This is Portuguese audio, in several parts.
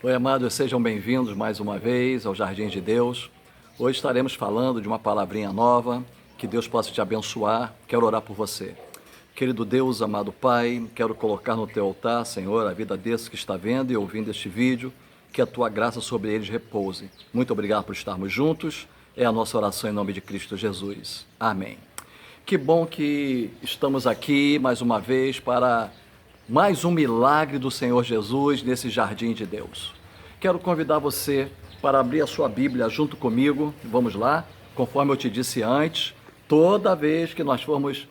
Oi, amados, sejam bem-vindos mais uma vez ao Jardim de Deus. Hoje estaremos falando de uma palavrinha nova, que Deus possa te abençoar. Quero orar por você. Querido Deus, amado Pai, quero colocar no teu altar, Senhor, a vida desse que está vendo e ouvindo este vídeo, que a tua graça sobre eles repouse. Muito obrigado por estarmos juntos. É a nossa oração em nome de Cristo Jesus. Amém. Que bom que estamos aqui mais uma vez para mais um milagre do Senhor Jesus nesse jardim de Deus. Quero convidar você para abrir a sua Bíblia junto comigo. Vamos lá, conforme eu te disse antes, toda vez que nós formos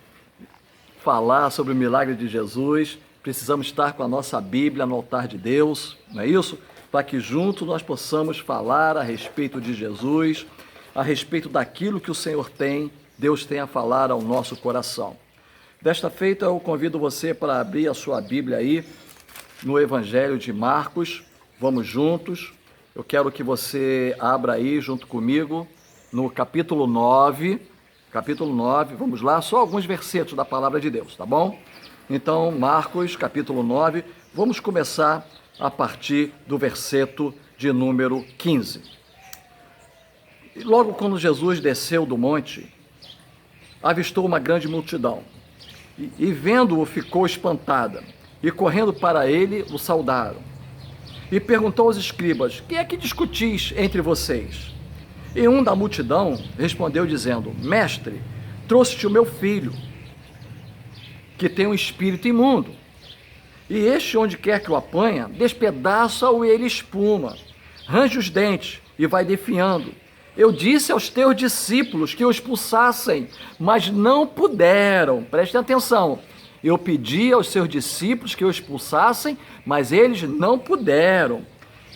falar sobre o milagre de Jesus, precisamos estar com a nossa Bíblia no altar de Deus, não é isso? Para que juntos nós possamos falar a respeito de Jesus, a respeito daquilo que o Senhor tem, Deus tem a falar ao nosso coração. Desta feita, eu convido você para abrir a sua Bíblia aí no Evangelho de Marcos. Vamos juntos. Eu quero que você abra aí junto comigo no capítulo 9. Capítulo 9, vamos lá, só alguns versetos da palavra de Deus, tá bom? Então, Marcos, capítulo 9, vamos começar a partir do verseto de número 15. E logo quando Jesus desceu do monte, avistou uma grande multidão. E vendo-o, ficou espantada, e correndo para ele, o saudaram. E perguntou aos escribas: que é que discutis entre vocês? E um da multidão respondeu dizendo: Mestre, trouxe-te o meu filho, que tem um espírito imundo. E este, onde quer que o apanha, despedaça-o e ele espuma, range os dentes e vai definhando. Eu disse aos teus discípulos que o expulsassem, mas não puderam. Prestem atenção. Eu pedi aos seus discípulos que o expulsassem, mas eles não puderam.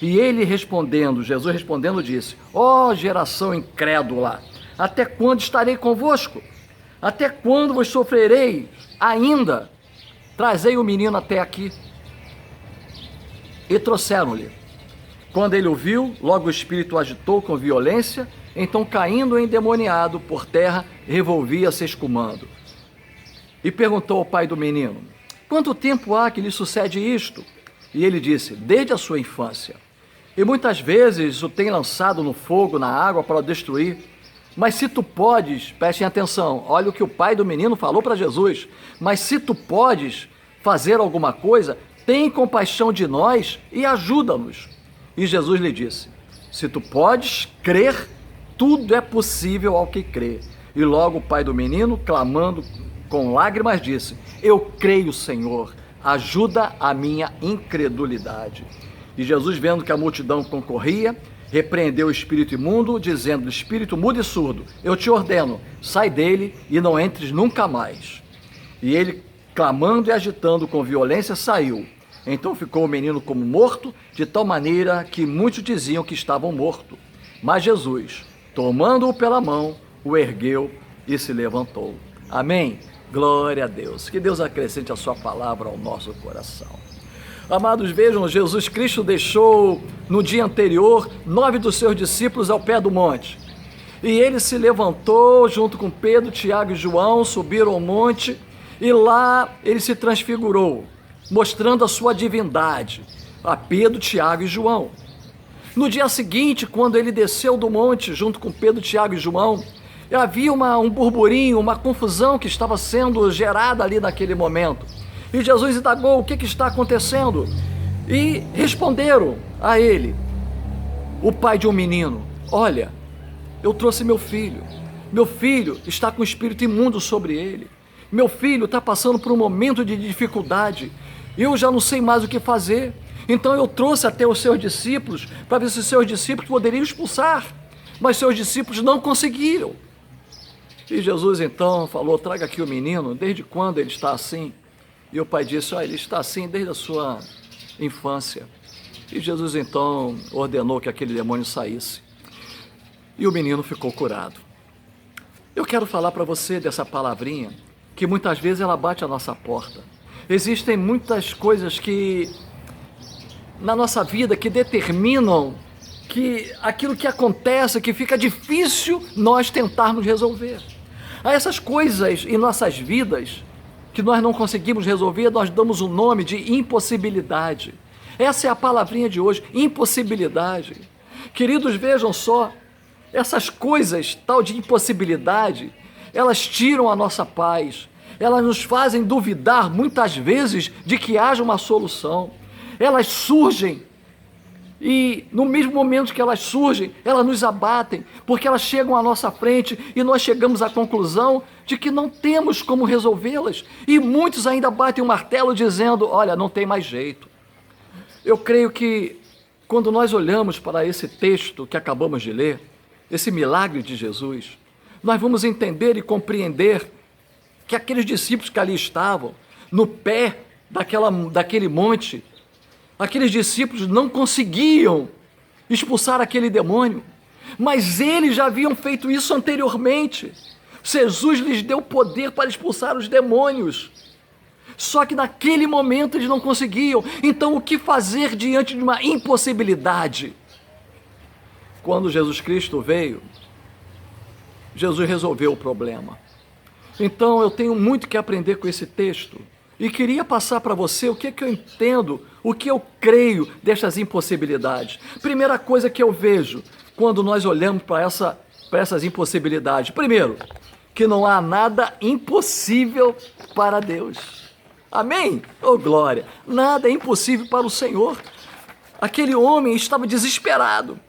E ele respondendo, Jesus respondendo, disse: ó geração incrédula, até quando estarei convosco? Até quando vos sofrerei ainda? Trazei o menino até aqui. E trouxeram-lhe. Quando ele o viu, logo o espírito o agitou com violência, então caindo endemoniado por terra, revolvia-se escumando. E perguntou ao pai do menino: quanto tempo há que lhe sucede isto? E ele disse: desde a sua infância. E muitas vezes o tem lançado no fogo, na água, para o destruir. Mas se tu podes, prestem atenção, olha o que o pai do menino falou para Jesus: mas se tu podes fazer alguma coisa, tem compaixão de nós e ajuda-nos. E Jesus lhe disse: se tu podes crer, tudo é possível ao que crê. E logo o pai do menino, clamando com lágrimas, disse: eu creio, Senhor, ajuda a minha incredulidade. E Jesus, vendo que a multidão concorria, repreendeu o espírito imundo, dizendo: espírito mudo e surdo, eu te ordeno, sai dele e não entres nunca mais. E ele, clamando e agitando com violência, saiu. Então ficou o menino como morto, de tal maneira que muitos diziam que estavam mortos. Mas Jesus, tomando-o pela mão, o ergueu e se levantou. Amém? Glória a Deus. Que Deus acrescente a sua palavra ao nosso coração. Amados, vejam, Jesus Cristo deixou no dia anterior 9 dos seus discípulos ao pé do monte. E ele se levantou junto com Pedro, Tiago e João, subiram ao monte e lá ele se transfigurou, mostrando a sua divindade a Pedro, Tiago e João. No dia seguinte, quando ele desceu do monte junto com Pedro, Tiago e João, havia um burburinho, uma confusão que estava sendo gerada ali naquele momento. E Jesus indagou: o que está acontecendo? E responderam a ele, o pai de um menino: olha, eu trouxe meu filho está com o espírito imundo sobre ele, meu filho está passando por um momento de dificuldade, eu já não sei mais o que fazer, então eu trouxe até os seus discípulos, para ver se os seus discípulos poderiam expulsar, mas seus discípulos não conseguiram. E Jesus então falou: traga aqui o menino. Desde quando ele está assim? E o pai disse: ele está assim desde a sua infância. E Jesus então ordenou que aquele demônio saísse. E o menino ficou curado. Eu quero falar para você dessa palavrinha, que muitas vezes ela bate a nossa porta. Existem muitas coisas que na nossa vida que determinam que aquilo que acontece, que fica difícil nós tentarmos resolver. Há essas coisas em nossas vidas que nós não conseguimos resolver, nós damos o nome de impossibilidade. Essa é a palavrinha de hoje, impossibilidade. Queridos, vejam só, essas coisas, tal de impossibilidade, elas tiram a nossa paz, elas nos fazem duvidar muitas vezes de que haja uma solução. Elas surgem e no mesmo momento que elas surgem, elas nos abatem, porque elas chegam à nossa frente e nós chegamos à conclusão de que não temos como resolvê-las. E muitos ainda batem o martelo dizendo, olha, não tem mais jeito. Eu creio que quando nós olhamos para esse texto que acabamos de ler, esse milagre de Jesus, nós vamos entender e compreender que aqueles discípulos que ali estavam, no pé daquele monte, aqueles discípulos não conseguiam expulsar aquele demônio, mas eles já haviam feito isso anteriormente. Jesus lhes deu poder para expulsar os demônios, só que naquele momento eles não conseguiam. Então o que fazer diante de uma impossibilidade? Quando Jesus Cristo veio, Jesus resolveu o problema. Então eu tenho muito que aprender com esse texto e queria passar para você o que eu entendo, o que eu creio destas impossibilidades. Primeira coisa que eu vejo quando nós olhamos para essas impossibilidades. Primeiro, que não há nada impossível para Deus. Amém? Oh glória! Nada é impossível para o Senhor. Aquele homem estava desesperado.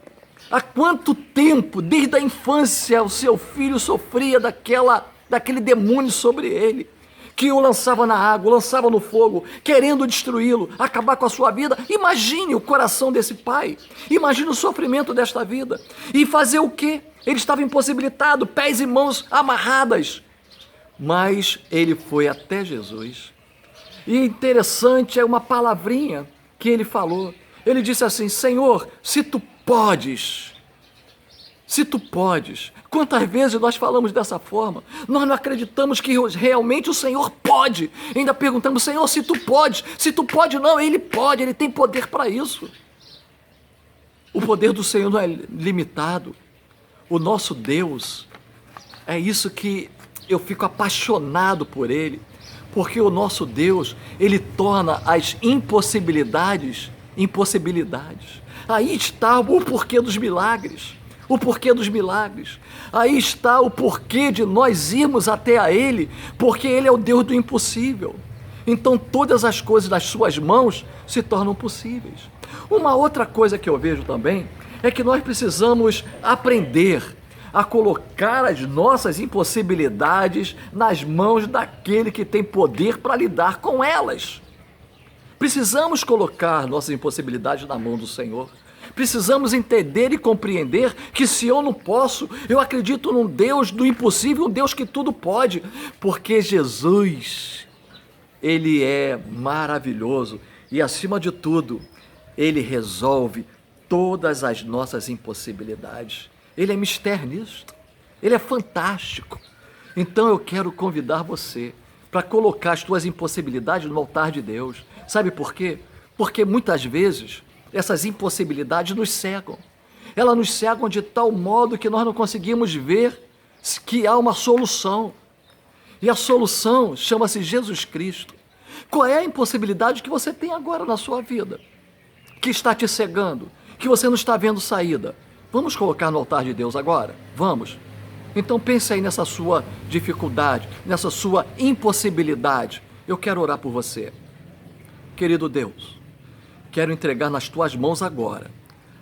Há quanto tempo, desde a infância, o seu filho sofria daquele demônio sobre ele, que o lançava na água, o lançava no fogo, querendo destruí-lo, acabar com a sua vida. Imagine o coração desse pai, imagine o sofrimento desta vida. E fazer o quê? Ele estava impossibilitado, pés e mãos amarradas. Mas ele foi até Jesus. E interessante é uma palavrinha que ele falou. Ele disse assim, Senhor, se tu podes. Quantas vezes nós falamos dessa forma? Nós não acreditamos que realmente o Senhor pode. Ainda perguntamos, Senhor, se tu podes. Se tu pode, não, Ele pode, Ele tem poder para isso. O poder do Senhor não é limitado. O nosso Deus, é isso que eu fico apaixonado por Ele. Porque o nosso Deus, Ele torna as impossibilidades. Aí está o porquê dos milagres. Aí está o porquê de nós irmos até a Ele, porque Ele é o Deus do impossível. Então todas as coisas nas suas mãos se tornam possíveis. Uma outra coisa que eu vejo também é que nós precisamos aprender a colocar as nossas impossibilidades nas mãos daquele que tem poder para lidar com elas. Precisamos colocar nossas impossibilidades na mão do Senhor. Precisamos entender e compreender que se eu não posso, eu acredito num Deus do impossível, um Deus que tudo pode, porque Jesus, Ele é maravilhoso e acima de tudo, Ele resolve todas as nossas impossibilidades. Ele é mistério nisso, Ele é fantástico. Então eu quero convidar você para colocar as tuas impossibilidades no altar de Deus. Sabe por quê? Porque muitas vezes essas impossibilidades nos cegam. Elas nos cegam de tal modo que nós não conseguimos ver que há uma solução. E a solução chama-se Jesus Cristo. Qual é a impossibilidade que você tem agora na sua vida? Que está te cegando? Que você não está vendo saída? Vamos colocar no altar de Deus agora? Vamos? Então pense aí nessa sua dificuldade, nessa sua impossibilidade. Eu quero orar por você. Querido Deus, quero entregar nas tuas mãos agora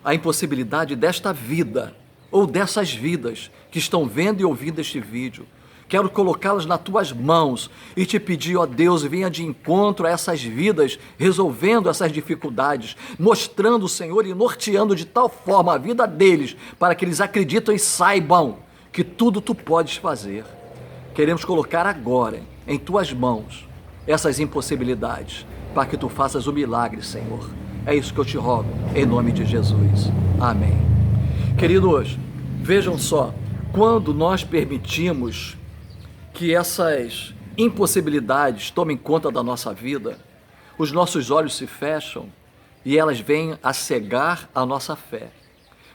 a impossibilidade desta vida ou dessas vidas que estão vendo e ouvindo este vídeo. Quero colocá-las nas tuas mãos e te pedir, ó Deus, venha de encontro a essas vidas, resolvendo essas dificuldades, mostrando o Senhor e norteando de tal forma a vida deles, para que eles acreditem e saibam que tudo tu podes fazer. Queremos colocar agora em tuas mãos essas impossibilidades, para que tu faças o milagre, Senhor. É isso que eu te rogo, em nome de Jesus. Amém. Queridos, vejam só, quando nós permitimos que essas impossibilidades tomem conta da nossa vida, os nossos olhos se fecham e elas vêm a cegar a nossa fé.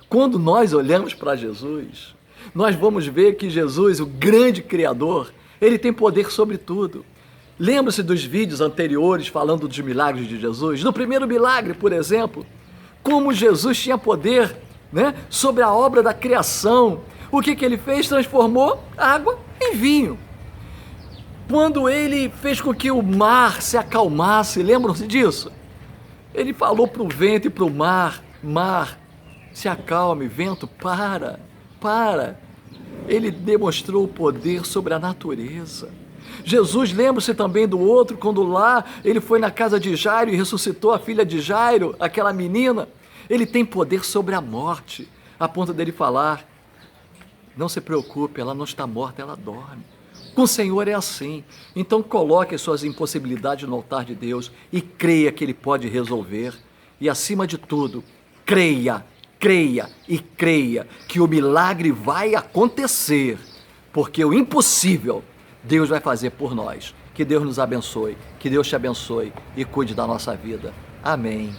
Quando nós olhamos para Jesus, nós vamos ver que Jesus, o grande Criador, Ele tem poder sobre tudo. Lembre-se dos vídeos anteriores falando dos milagres de Jesus. No primeiro milagre, por exemplo, como Jesus tinha poder, né, sobre a obra da criação. O que ele fez? Transformou água em vinho. Quando ele fez com que o mar se acalmasse, lembram-se disso? Ele falou para o vento e para o mar: mar, se acalme, vento, para. Ele demonstrou o poder sobre a natureza. Jesus, lembra-se também do outro, quando lá ele foi na casa de Jairo e ressuscitou a filha de Jairo, aquela menina. Ele tem poder sobre a morte, a ponto dele falar: não se preocupe, ela não está morta, ela dorme. Com o Senhor é assim. Então coloque as suas impossibilidades no altar de Deus e creia que Ele pode resolver. E acima de tudo, creia que o milagre vai acontecer, porque o impossível Deus vai fazer por nós. Que Deus nos abençoe, que Deus te abençoe e cuide da nossa vida. Amém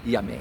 e amém.